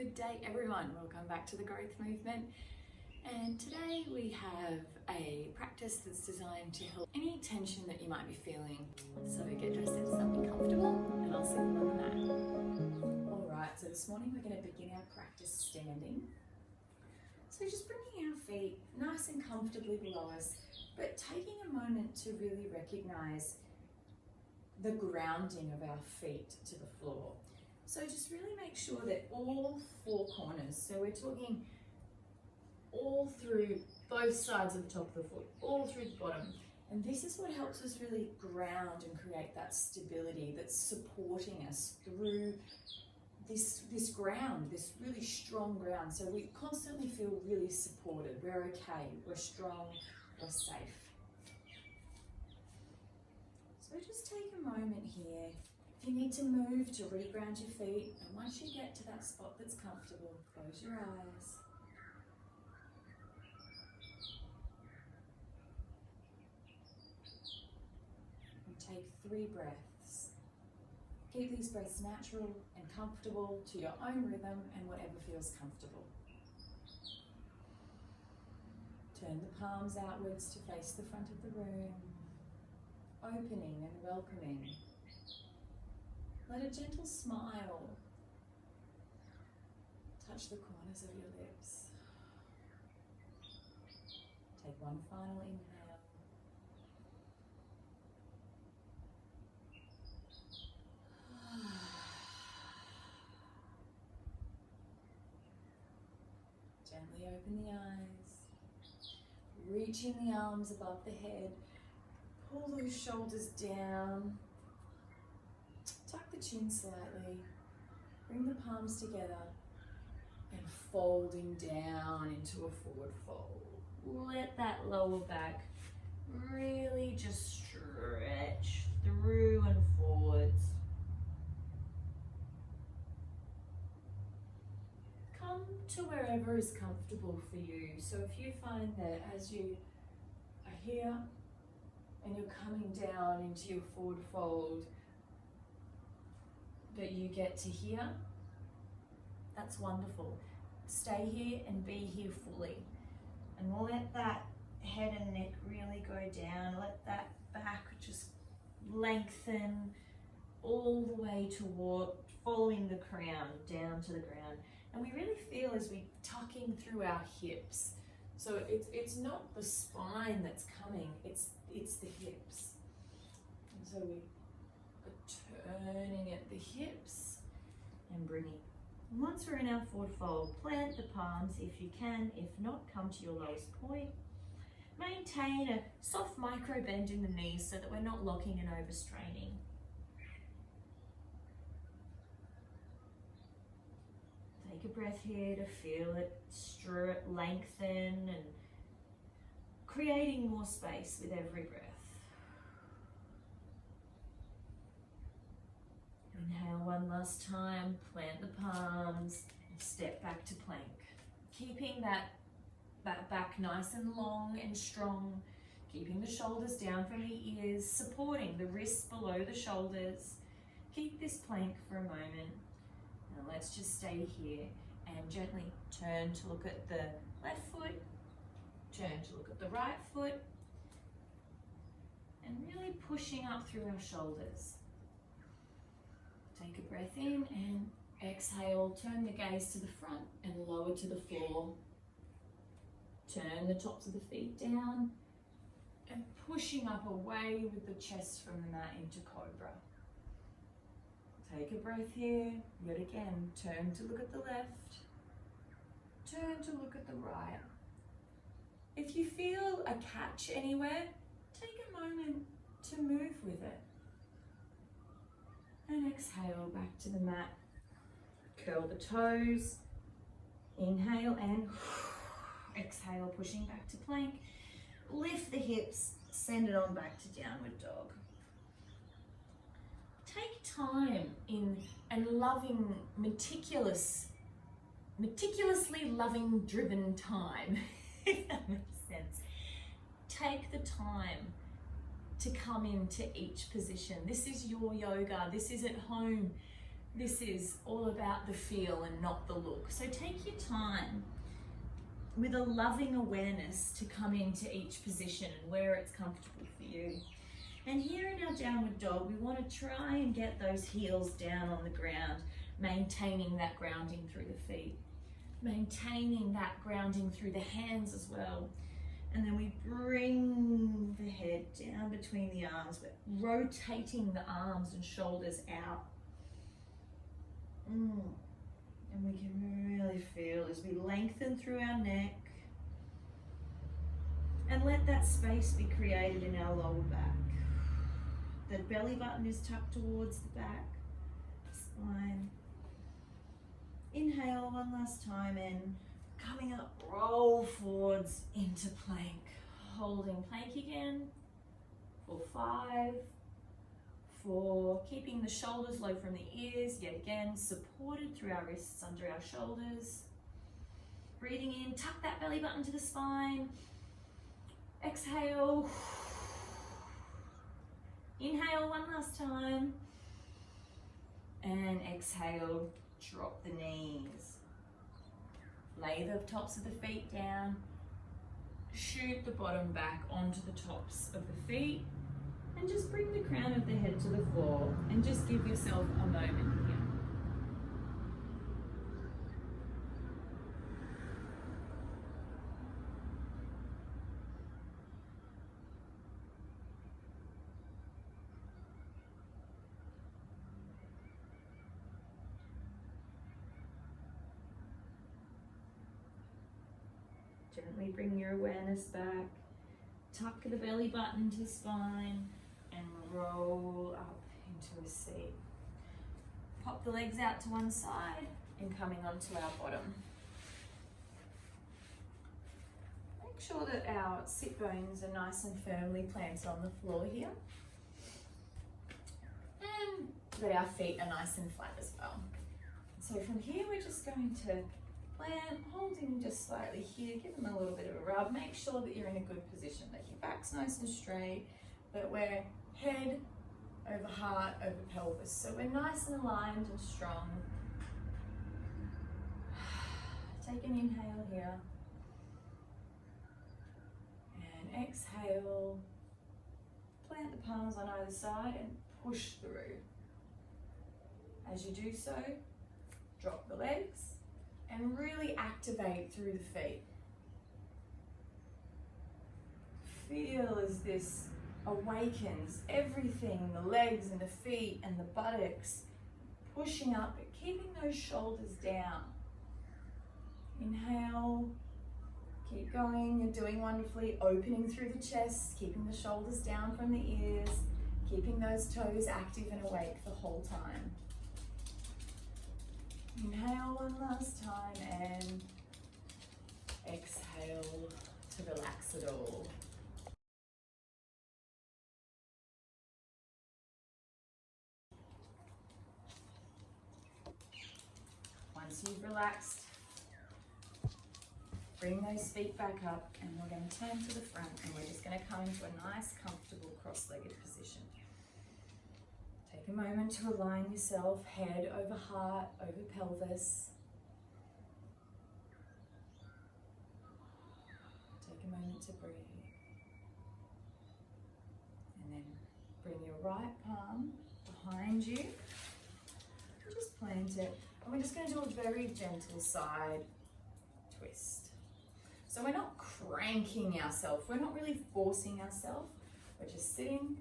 Good day everyone, welcome back to the Growth Movement, and today we have a practice that's designed to help any tension that you might be feeling. So get dressed into something comfortable and I'll see you on the mat. Alright, so this morning we're going to begin our practice standing. So just bringing our feet nice and comfortably below us, but taking a moment to really recognise the grounding of our feet to the floor. So just really make sure that all four corners, so we're talking all through both sides of the top of the foot, all through the bottom. And this is what helps us really ground and create that stability that's supporting us through this ground, this really strong ground. So we constantly feel really supported. We're okay, we're strong, we're safe. So just take a moment here. If you need to move to reground your feet, and once you get to that spot that's comfortable, close your eyes. And take 3 breaths. Keep these breaths natural and comfortable to your own rhythm and whatever feels comfortable. Turn the palms outwards to face the front of the room, opening and welcoming. Let a gentle smile touch the corners of your lips. Take one final inhale. Gently open the eyes. Reaching the arms above the head. Pull those shoulders down. Tuck the chin slightly, bring the palms together and folding down into a forward fold. Let that lower back really just stretch through and forwards. Come to wherever is comfortable for you. So if you find that as you are here and you're coming down into your forward fold, that you get to here, that's wonderful. Stay here and be here fully. And we'll let that head and neck really go down. Let that back just lengthen all the way toward following the crown down to the ground. And we really feel as we tucking through our hips. So it's not the spine that's coming, it's the hips. And so we turning at the hips and bringing. Once we're in our forward fold, plant the palms if you can. If not, come to your lowest point. Maintain a soft micro bend in the knees so that we're not locking and overstraining. Take a breath here to feel it lengthen and creating more space with every breath. Inhale one last time, plant the palms, and step back to plank. Keeping that back nice and long and strong, keeping the shoulders down from the ears, supporting the wrists below the shoulders. Keep this plank for a moment, and let's just stay here and gently turn to look at the left foot, turn to look at the right foot, and really pushing up through our shoulders. Take a breath in and exhale, turn the gaze to the front and lower to the floor. Turn the tops of the feet down and pushing up away with the chest from the mat into cobra. Take a breath here, yet again, turn to look at the left, turn to look at the right. If you feel a catch anywhere, take a moment to move with it. And exhale back to the mat. Curl the toes. Inhale and exhale, pushing back to plank. Lift the hips, send it on back to downward dog. Take time in and loving, meticulously loving driven time, if that makes sense. Take the time to come into each position. This is your yoga. This is at home. This is all about the feel and not the look. So take your time with a loving awareness to come into each position and where it's comfortable for you. And here in our downward dog, we want to try and get those heels down on the ground, maintaining that grounding through the feet, maintaining that grounding through the hands as well. And then we bring the head down between the arms. We're rotating the arms and shoulders out. And we can really feel as we lengthen through our neck and let that space be created in our lower back. The belly button is tucked towards the back, spine. Inhale one last time and coming up, roll forwards into plank. Holding plank again for 5, 4, keeping the shoulders low from the ears, yet again, supported through our wrists under our shoulders. Breathing in, tuck that belly button to the spine. Exhale. Inhale one last time. And exhale, drop the knees. Lay the tops of the feet down. Shoot the bottom back onto the tops of the feet. And just bring the crown of the head to the floor and just give yourself a moment here. Gently bring your awareness back. Tuck the belly button to spine and roll up into a seat. Pop the legs out to one side and coming onto our bottom. Make sure that our sit bones are nice and firmly planted on the floor here. And that our feet are nice and flat as well. So from here we're just going to plant, holding just slightly here, give them a little bit of a rub. Make sure that you're in a good position, that your back's nice and straight, that we're head over heart over pelvis. So we're nice and aligned and strong. Take an inhale here. And exhale. Plant the palms on either side and push through. As you do so, drop the legs and really activate through the feet. Feel as this awakens everything, the legs and the feet and the buttocks, pushing up, but keeping those shoulders down. Inhale, keep going, you're doing wonderfully, opening through the chest, keeping the shoulders down from the ears, keeping those toes active and awake the whole time. Inhale one last time and exhale to relax it all. Once you've relaxed, bring those feet back up and we're going to turn to the front and we're just going to come into a nice, comfortable cross-legged position. Take a moment to align yourself, head over heart, over pelvis. Take a moment to breathe. And then bring your right palm behind you. And just plant it. And we're just going to do a very gentle side twist. So we're not cranking ourselves. We're not really forcing ourselves. We're just sitting,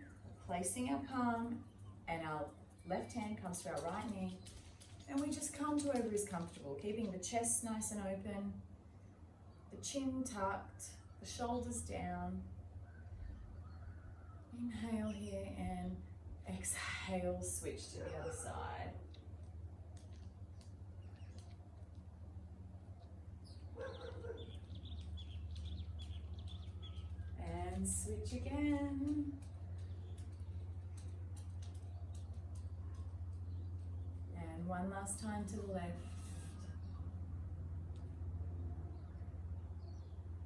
placing our palm, and our left hand comes to our right knee, and we just come to wherever is comfortable, keeping the chest nice and open, the chin tucked, the shoulders down. Inhale here and exhale, switch to the other side. And switch again. And one last time to the left.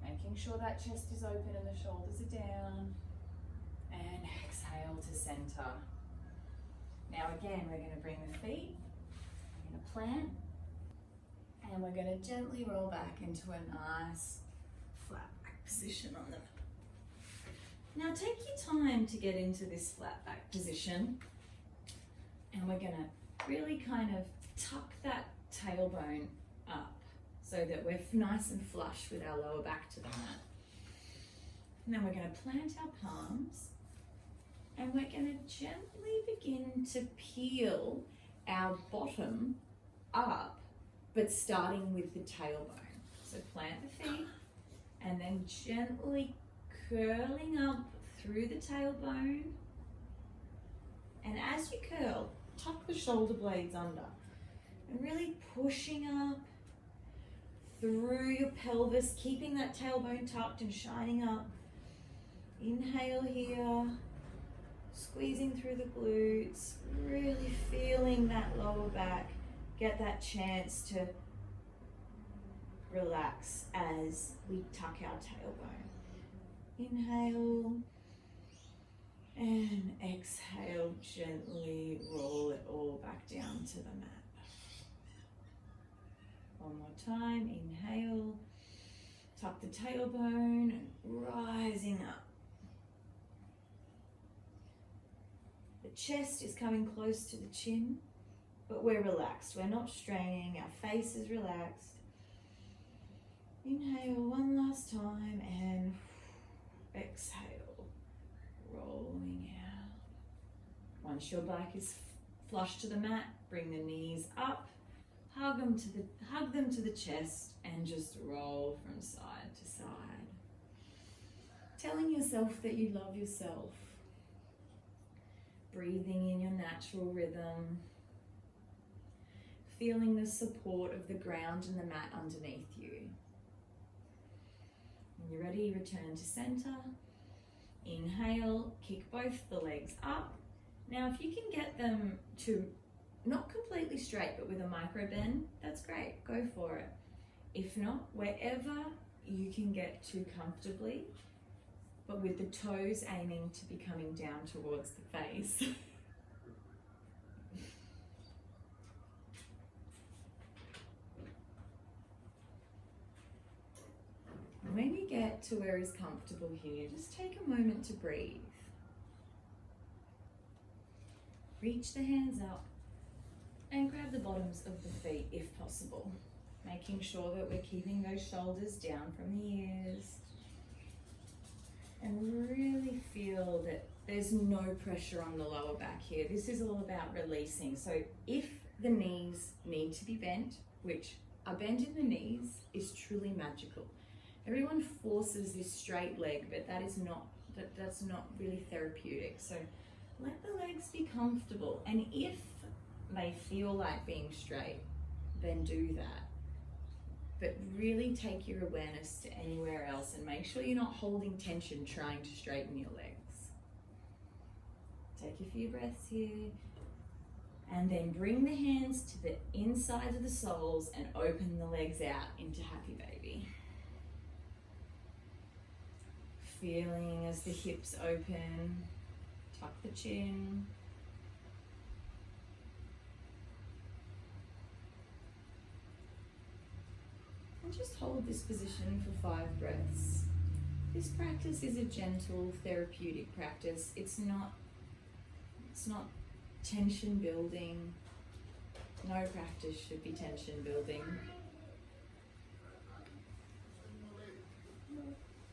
Making sure that chest is open and the shoulders are down. And exhale to center. Now again, we're going to bring the feet plant, and we're going to gently roll back into a nice flat back position on the mat. Now take your time to get into this flat back position, and we're going to really kind of tuck that tailbone up so that we're nice and flush with our lower back to the mat. And then we're going to plant our palms, and we're going to gently begin to peel our bottom up, but starting with the tailbone. So plant the feet, and then gently curling up through the tailbone. And as you curl, tuck the shoulder blades under and really pushing up through your pelvis, keeping that tailbone tucked and shining up. Inhale here, squeezing through the glutes, really feeling that lower back. Get that chance to relax as we tuck our tailbone. Inhale and exhale, gently roll it all back down to the mat. One more time, inhale, tuck the tailbone and rising up. The chest is coming close to the chin, but we're relaxed. We're not straining, our face is relaxed. Inhale one last time and exhale, rolling out. Once your back is flush to the mat, bring the knees up, hug them to the chest, and just roll from side to side. Telling yourself that you love yourself. Breathing in your natural rhythm. Feeling the support of the ground and the mat underneath you. When you're ready, return to center. Inhale, kick both the legs up. Now, if you can get them to not completely straight, but with a micro bend, that's great, go for it. If not, wherever you can get to comfortably, but with the toes aiming to be coming down towards the face. When you get to where is comfortable here, just take a moment to breathe. Reach the hands up and grab the bottoms of the feet if possible, making sure that we're keeping those shoulders down from the ears. And really feel that there's no pressure on the lower back here. This is all about releasing. So if the knees need to be bent, which a bend in the knees is truly magical. Everyone forces this straight leg, but that's not really therapeutic. So let the legs be comfortable. And if they feel like being straight, then do that. But really take your awareness to anywhere else and make sure you're not holding tension trying to straighten your legs. Take a few breaths here. And then bring the hands to the inside of the soles and open the legs out into happy baby. Feeling as the hips open, tuck the chin. And just hold this position for 5 breaths. This practice is a gentle therapeutic practice. It's not tension building. No practice should be tension building.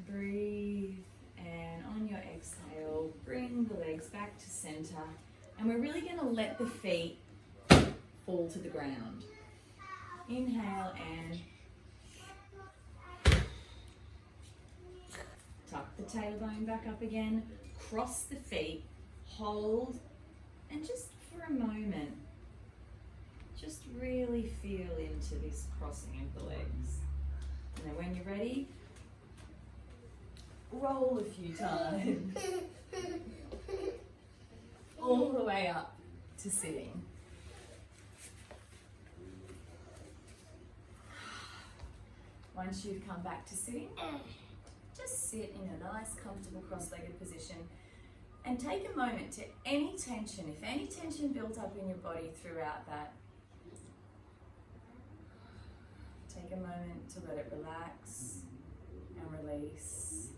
Breathe, and on your exhale, bring the legs back to center. And we're really going to let the feet fall to the ground. Inhale and tuck the tailbone back up again. Cross the feet, hold, and just for a moment, just really feel into this crossing of the legs. And then when you're ready, roll a few times. All the way up to sitting. Once you've come back to sitting, just sit in a nice, comfortable cross-legged position and take a moment to any tension, if any tension built up in your body throughout that, moment to let it relax and release.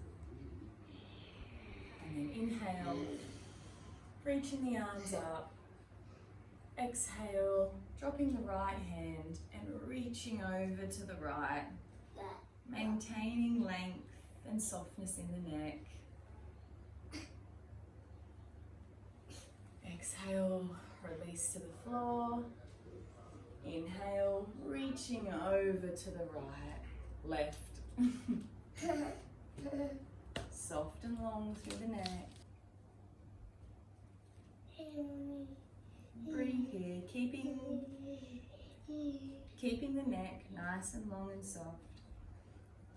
And then inhale, reaching the arms up. Exhale, dropping the right hand and reaching over to the right. Maintaining length and softness in the neck. Exhale, release to the floor. Inhale, reaching over to the right, left. Soft and long through the neck. Breathe here, keeping the neck nice and long and soft.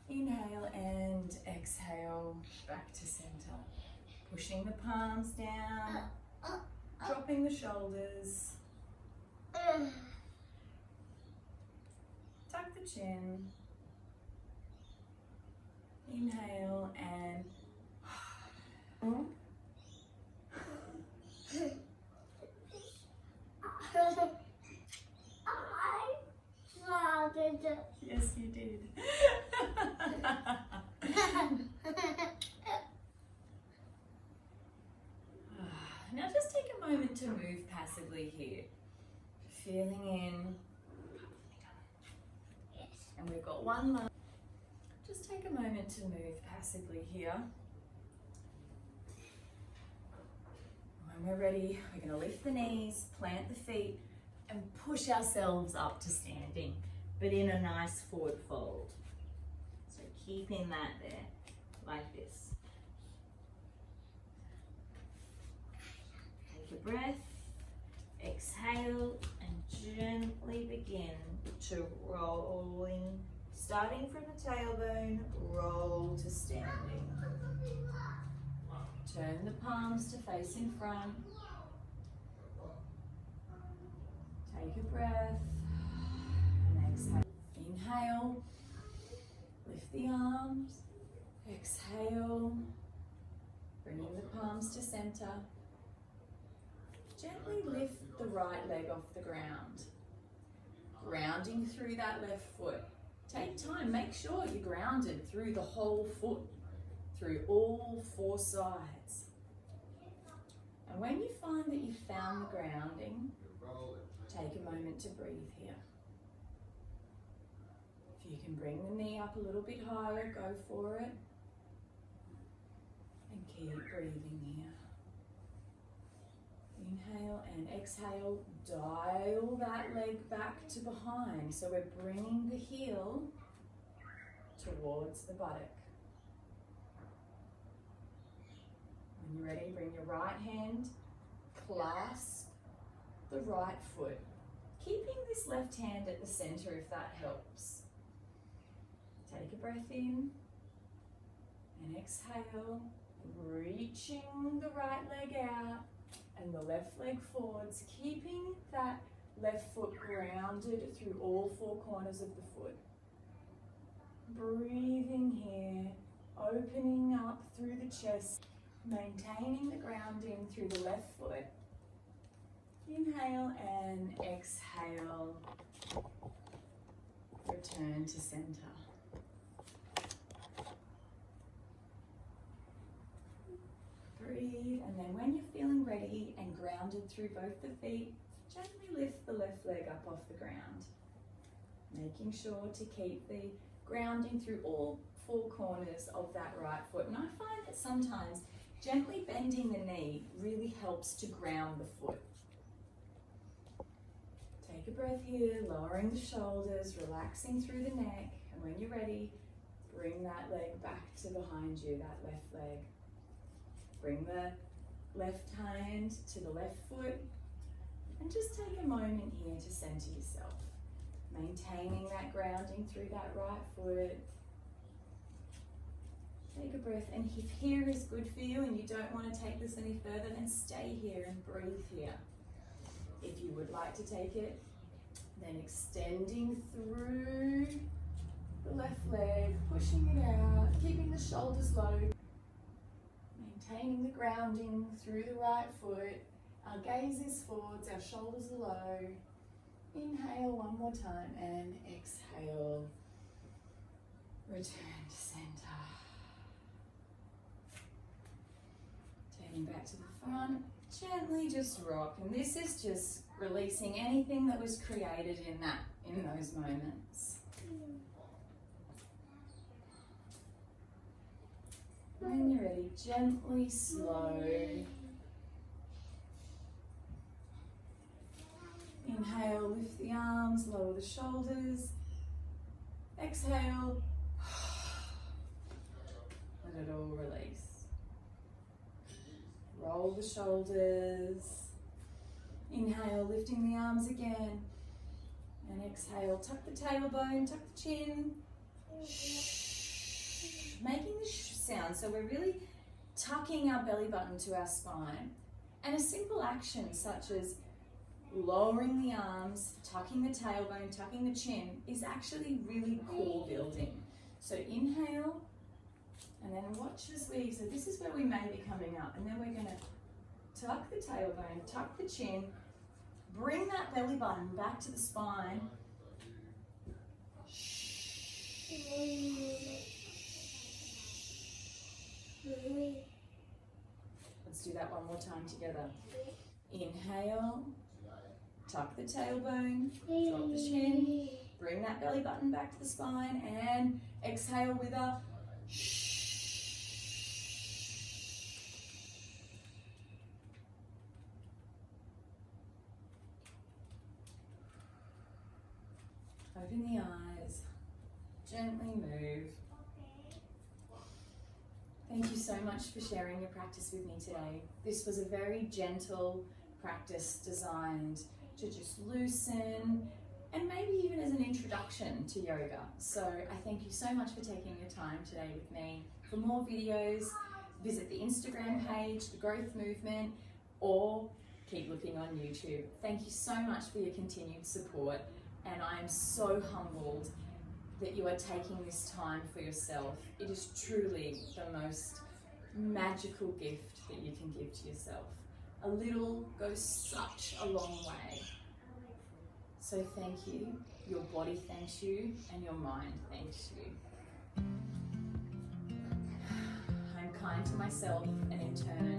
Inhale and exhale, back to center. Pushing the palms down, dropping the shoulders. Tuck the chin. Inhale and yes, you did. Now just take a moment to move passively here. Feeling in. And we've got one last. Just take a moment to move passively here. When we're ready, we're going to lift the knees, plant the feet, and push ourselves up to standing, but in a nice forward fold. So keeping that there, like this. Take a breath, exhale, and gently begin to rolling, starting from the tailbone, roll to standing. Turn the palms to face in front. Take a breath and exhale. Inhale, lift the arms. Exhale, bringing the palms to center. Gently lift the right leg off the ground. Grounding through that left foot. Take time, make sure you're grounded through the whole foot, through all four sides. And when you find that you've found the grounding, take a moment to breathe here. If you can bring the knee up a little bit higher, go for it. And keep breathing here. Inhale and exhale, dial that leg back to behind. So we're bringing the heel towards the buttock. When you're ready, bring your right hand, clasp the right foot. Keeping this left hand at the center if that helps. Take a breath in and exhale, reaching the right leg out and the left leg forwards, keeping that left foot grounded through all four corners of the foot. Breathing here, opening up through the chest, maintaining the grounding through the left foot. Inhale and exhale. Return to center. Breathe, and then when you're feeling ready and grounded through both the feet, gently lift the left leg up off the ground. Making sure to keep the grounding through all four corners of that right foot. And I find that sometimes gently bending the knee really helps to ground the foot. Take a breath here, lowering the shoulders, relaxing through the neck. And when you're ready, bring that leg back to behind you, that left leg. Bring the left hand to the left foot. And just take a moment here to center yourself. Maintaining that grounding through that right foot. Take a breath, and if here is good for you and you don't want to take this any further, then stay here and breathe here. If you would like to take it, then extending through the left leg, pushing it out, keeping the shoulders low, maintaining the grounding through the right foot. Our gaze is forwards, our shoulders are low. Inhale one more time and exhale. Return to center. Turning back to the front, gently just rock. And this is just releasing anything that was created in those moments. When you're ready, gently slow. Inhale, lift the arms, lower the shoulders. Exhale, let it all release. Roll the shoulders. Inhale, lifting the arms again. And exhale, tuck the tailbone, tuck the chin. Making the sound, so we're really tucking our belly button to our spine. And a simple action such as lowering the arms, tucking the tailbone, tucking the chin is actually really core building. So inhale, and then watch as we, so this is where we may be coming up, and then we're going to tuck the tailbone, tuck the chin, bring that belly button back to the spine. Let's do that one more time together. Inhale, tuck the tailbone, drop the chin, bring that belly button back to the spine, and exhale with a shh. Open the eyes, gently move. Thank you so much for sharing your practice with me today. This was a very gentle practice designed to just loosen and maybe even as an introduction to yoga. So I thank you so much for taking your time today with me. For more videos, visit the Instagram page, The Growth Movement, or keep looking on YouTube. Thank you so much for your continued support, and I am so humbled that you are taking this time for yourself. It is truly the most magical gift that you can give to yourself. A little goes such a long way. So thank you. Your body thanks you, and your mind thanks you. I'm kind to myself, and in turn,